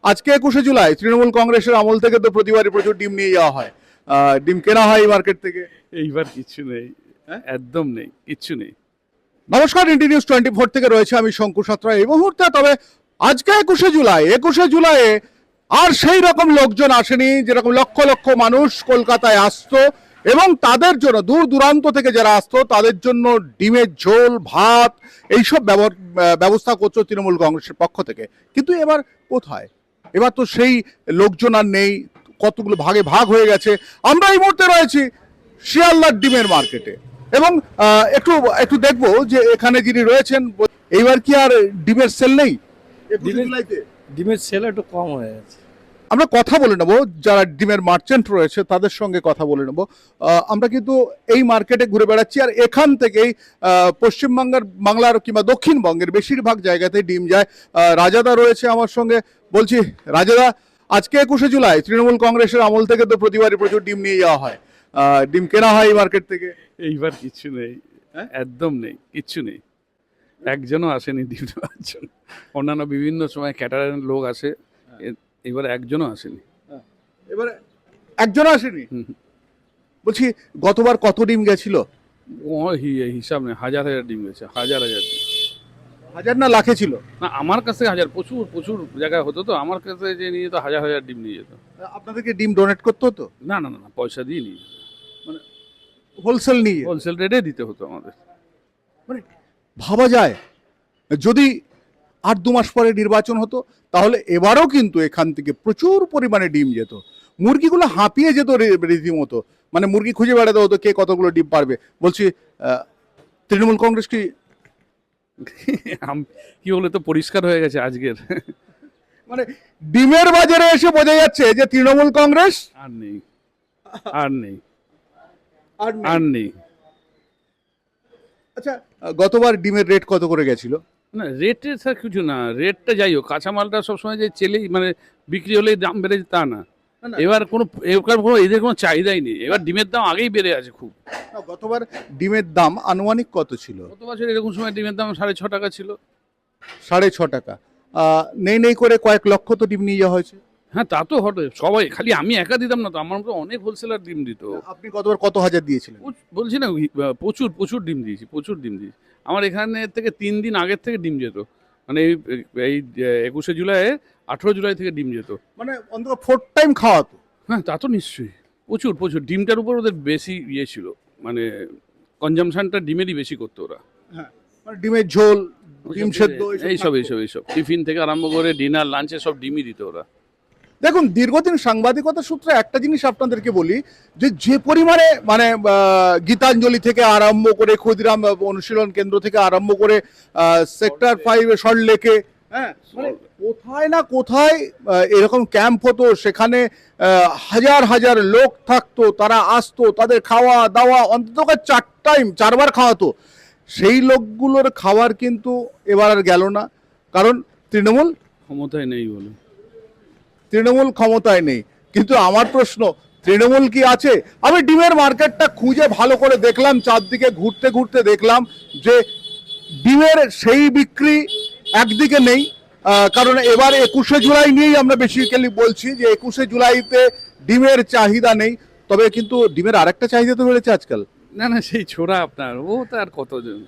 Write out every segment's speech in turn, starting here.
আজকে 21শে জুলাই তৃণমূল কংগ্রেসের আমল থেকে তো প্রতিবারই প্রচুর ডিম নিয়ে যাওয়া হয়। ডিম কেনা হয় এই মার্কেট থেকে। এইবার কিচ্ছু নেই, হ্যাঁ? একদম নেই, কিচ্ছু নেই। নমস্কার, ইন্ডি নিউজ 24 থেকে রয়েছে আমি শঙ্কু সাঁতরা এই মুহূর্তে। তবে আজকে 21শে জুলাই আর সেই রকম লোকজন আসেনি যেরকম লক্ষ লক্ষ মানুষ কলকাতায় আসতো, এবং তাদের জন্য দূর দূরান্ত থেকে যারা আসতো তাদের জন্য ডিমের ঝোল ভাত এইসব ব্যবস্থা করছো তৃণমূল কংগ্রেসের পক্ষ থেকে। কিন্তু এবার কোথায়? এবার তো সেই লোকজন আর নেই, কতগুলো ভাগে ভাগ হয়ে গেছে। আমরা এই মুহূর্তে রয়েছি শিয়ালদার ডিমের মার্কেটে, এবং একটু একটু দেখবো যে এখানে যিনি রয়েছেন, এইবার কি আর ডিমের সেল নেই? 21শে জুলাইতে ডিমের সেল একটু কম হয়ে গেছে। আমরা কথা বলে নেব যারা ডিমের মার্চেন্ট রয়েছে তাদের সঙ্গে কথা বলে নেব। আমরা কিন্তু এই মার্কেটে ঘুরে বেড়াচ্ছি, আর এখান থেকেই বাংলার কিংবা দক্ষিণবঙ্গের বেশিরভাগ জায়গাতে ডিম যায়। রাজাদা রয়েছে আমার সঙ্গে। বলছি রাজাদা, আজকে 21শে জুলাই তৃণমূল কংগ্রেসের আমল থেকে তো প্রতিবারই প্রচুর ডিম নিয়ে যাওয়া হয়। ডিম কেনা হয় এই মার্কেট থেকে। এইবার কিচ্ছু নেই, হ্যাঁ? একদম নেই, কিচ্ছু নেই। একজনও আসেনি ডিম নেওয়ার জন্য। অন্যান্য বিভিন্ন সময় ক্যাটারিং লোক আসে, এবার একজনও আসেনি। এবারে একজন আসেনি। হুম। বলছি গতবার কত ডিম গেছিল? ও হিসাব নেই, হাজার হাজার ডিম গেছে, হাজার হাজার ডিম। হাজার না লাখে ছিল? না, আমার কাছে হাজার, প্রচুর প্রচুর জায়গায় হতো, তো আমার কাছে যে নিয়ে যেত হাজার হাজার ডিম নিয়ে যেত। আপনাদেরকে ডিম ডোনেট করতে হতো? না না না না, পয়সা দিয়ে নিয়ে হোলসেল নিয়ে? হোলসেল রেটে দিতে হতো আমাদের। মানে ভাবা যায়, যদি 8-2 মাস পরে নির্বাচন হতো তাহলে এবারও কিন্তু এখান থেকে প্রচুর পরিমাণে ডিম যেত। মুরগিগুলো হাঁপিয়ে যেত রীতিমতো, মানে মুরগি খুঁজে বেড়াতে হতো কে কতগুলো ডিম পারবে। বলছি তৃণমূল কংগ্রেস কি কি হলে তো পরিষ্কার হয়ে গেছে আজকের। মানে ডিমের বাজারে এসে বোঝা যাচ্ছে যে তৃণমূল কংগ্রেস আর নেই, আর নেই, আর আর নেই। আচ্ছা, গতবার ডিমের রেট কত করে গেছিল? না, রেটের স্যার কিছু না, রেটটা যাই হোক, কাঁচামালটা সবসময় যে চেলেই মানে বিক্রি হলেই দাম বেড়েছে তা না। এবার কোনো এদের কোনো চাহিদাই নেই, এবার ডিমের দাম আগেই বেড়ে আছে খুব। গতবার ডিমের দাম আনুমানিক কত ছিল? গত বছর এরকম সময় ডিমের দাম 6.5 টাকা ছিল। 6.5 টাকা। নেই নেই করে কয়েক লক্ষ তো ডিম নিয়ে যাওয়া হয়েছে। হ্যাঁ, তা তো হবে, সবাই, খালি আমি একা দিতাম না তো, আমার মতো অনেক হোলসেলার ডিম দিত। আপনি গতবার কত হাজার দিয়েছিলেন? বলছি না, প্রচুর প্রচুর ডিম দিয়েছি, প্রচুর ডিম দিয়েছি। আমার এখানে থেকে 3 দিন আগের থেকে ডিম যেত, মানে এই 21শে জুলাই 18 জুলাই থেকে ডিম যেত। মানে অন্তত 4 টাইম খাওয়াতো। হ্যাঁ, তা তো নিশ্চয়ই, প্রচুর প্রচুর। ডিমটার উপর ওদের বেশি ইয়ে ছিল, মানে কনজামশনটা ডিমেরই বেশি করতো ওরা। হ্যাঁ, মানে ডিমের ঝোল, ডিম সেদ্ধ এইসব এইসব এইসব টিফিন থেকে আরম্ভ করে ডিনার লাঞ্চে সব ডিমই দিত ওরা। দেখুন, দীর্ঘদিন সাংবাদিকতা সূত্রে একটা জিনিস আপনাদেরকে বলি, যে পরিমাণে মানে গীতাঞ্জলি থেকে আরম্ভ করে ক্ষুদিরাম অনুশীলন কেন্দ্র থেকে আরম্ভ করে সেক্টর 5 সল্টলেকে, হ্যাঁ, মানে কোথায় না কোথায় এরকম ক্যাম্প হতো, সেখানে হাজার হাজার লোক থাকতো, তারা আসতো, তাদের খাওয়া দাওয়া অন্তত 4 বার খাওয়াতো। সেই লোকগুলোর খাবার কিন্তু এবার আর গেল না, কারণ তৃণমূল ক্ষমতায় নেই বলে। তৃণমূল ক্ষমতায় নেই। কিন্তু আমার প্রশ্ন, তৃণমূল কি আছে? আমি ডিমের মার্কেটটা খুঁজে ভালো করে দেখলাম, চারদিকে ঘুরতে ঘুরতে দেখলাম যে ডিমের সেই বিক্রি একদিকে নেই। কারণ এবার 21শে জুলাই নিয়েই আমরা বেসিক্যালি বলছি যে 21শে জুলাইতে ডিমের চাহিদা নেই। তবে কিন্তু ডিমের আরেকটা চাহিদা তো বেড়েছে আজকাল। না না, সেই ছোড়া আপনার, ও তো আর কতজন,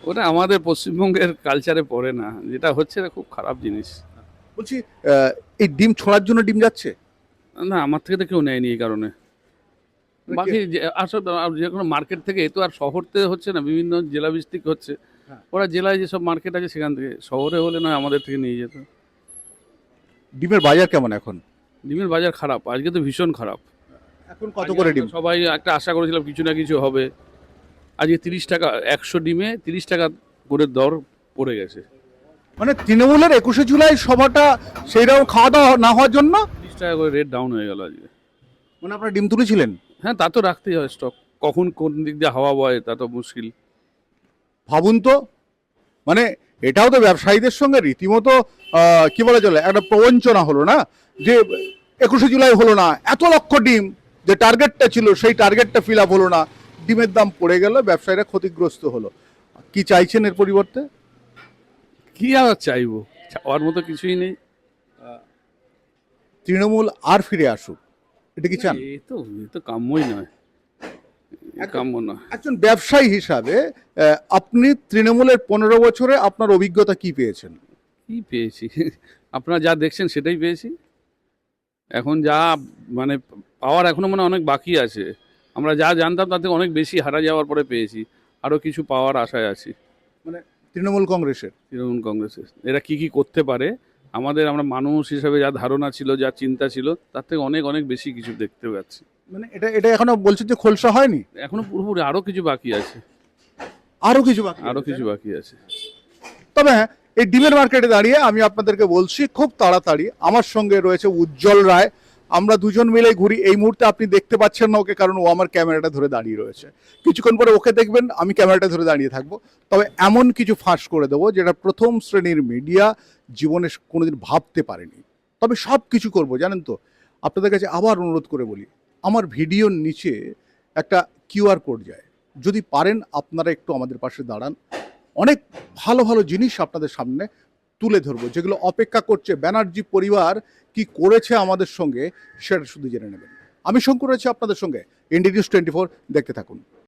ওটা আমাদের পশ্চিমবঙ্গের কালচারে পড়ে না, যেটা হচ্ছে না খুব খারাপ জিনিস। বলছি এই ডিম ছোড়ার জন্য ডিম যাচ্ছে? না, আমার থেকে তো কেউ নেয়নি এই কারণে। বাকি আসলে যে কোনো মার্কেট থেকে, এ তো আর শহর থেকে হচ্ছে না, বিভিন্ন জেলা ভিত্তিক হচ্ছে। হ্যাঁ। ওরা জেলায় যেসব মার্কেট আছে সেখান থেকে, শহরে হলে নয় আমাদের থেকে নিয়ে যেত। ডিমের বাজার কেমন এখন? ডিমের বাজার খারাপ, আজকে তো ভীষণ খারাপ। এখন কত করে ডিম? সবাই একটা আশা করেছিলাম কিছু না কিছু হবে, আজকে 30 টাকা, 100 ডিমে 30 টাকা করে দর পড়ে গেছে। মানে তৃণমূলের 21শে জুলাই সভাটা সেই রকম খাওয়া দাওয়া না হওয়ার জন্য 30 টাকা করে রেট ডাউন হয়ে গেল আজকে। মানে আপনারা ডিম তুলেছিলেন? হ্যাঁ, তা তো রাখতেই হয় স্টক, কখন কোন দিক দিয়ে হাওয়া বয় তা তো মুশকিল। ভাবুন তো, মানে এটাও তো ব্যবসায়ীদের সঙ্গে রীতিমতো কি বলা চলে, একটা প্রবঞ্চনা হলো না যে 21শে জুলাই হলো না, এত লক্ষ ডিম যে টার্গেটটা ছিল সেই টার্গেটটা ফিল আপ হলো না, ডিমের দাম পড়ে গেল, ব্যবসায়ীরা ক্ষতিগ্রস্ত হলো। কি চাইছেন এর পরিবর্তে? কি আর চাইবো, চাওয়ার মতো কিছুই নেই। তৃণমূল আর ফিরে আসুক, এটা কি চান? এ তো কাম্যই নয়, কাম্য নয়। একজন ব্যবসায়ী হিসাবে আপনি তৃণমূলের 15 বছরে আপনার অভিজ্ঞতা কি পেয়েছেন? কি পেয়েছি? আপনারা যা দেখছেন সেটাই পেয়েছি। এখন যা মানে পাওয়ার এখনো মনে হয় অনেক বাকি আছে। আমরা যা জানতাম তার থেকে অনেক বেশি হারা যাওয়ার পরে পেয়েছি। আরো কিছু পাওয়ার আশায় আছি মানে তৃণমূল কংগ্রেসের তৃণমূল কংগ্রেসের। এরা কি কি করতে পারে, আমরা মানুষ হিসেবে যা ধারণা ছিল, যা চিন্তা ছিল, তার থেকে অনেক অনেক বেশি কিছু দেখতে পাচ্ছি। মানে এটা এটা এখনো বলছেন যে খোলসা হয়নি, এখনো পুরোপুরি আরো কিছু বাকি আছে, আরো কিছু বাকি আরো আছে, কিছু তাই না? বাকি আছে। তবে হ্যাঁ, এই ডিমের মার্কেটে দাঁড়িয়ে আমি আপনাদেরকে বলছি খুব তাড়াতাড়ি আমার সঙ্গে রয়েছে উজ্জ্বল রায়। আমরা দুজন মিলে ঘুরি। এই মুহূর্তে আপনি দেখতে পাচ্ছেন না ওকে, কারণ ও আমার ক্যামেরাটা ধরে দাঁড়িয়ে রয়েছে। কিছুক্ষণ পরে ওকে দেখবেন, আমি ক্যামেরাটা ধরে দাঁড়িয়ে থাকবো। তবে এমন কিছু ফাঁস করে দেবো যেটা প্রথম শ্রেণীর মিডিয়া জীবনে কোনোদিন ভাবতে পারেনি। তবে সব কিছু করবো, জানেন তো। আপনাদের কাছে আবার অনুরোধ করে বলি, আমার ভিডিওর নিচে একটা কিউআর কোড যায়, যদি পারেন আপনারা একটু আমাদের পাশে দাঁড়ান। অনেক ভালো ভালো জিনিস আপনাদের সামনে তুলে ধরবো, যেগুলো অপেক্ষা করছে। ব্যানার্জি পরিবার কি করেছে আমাদের সঙ্গে, সেটা শুধু জেনে নেবেন। আমি শঙ্কর রয়েছে আপনাদের সঙ্গে, ইন্ডিয়া নিউজ 24, দেখতে থাকুন।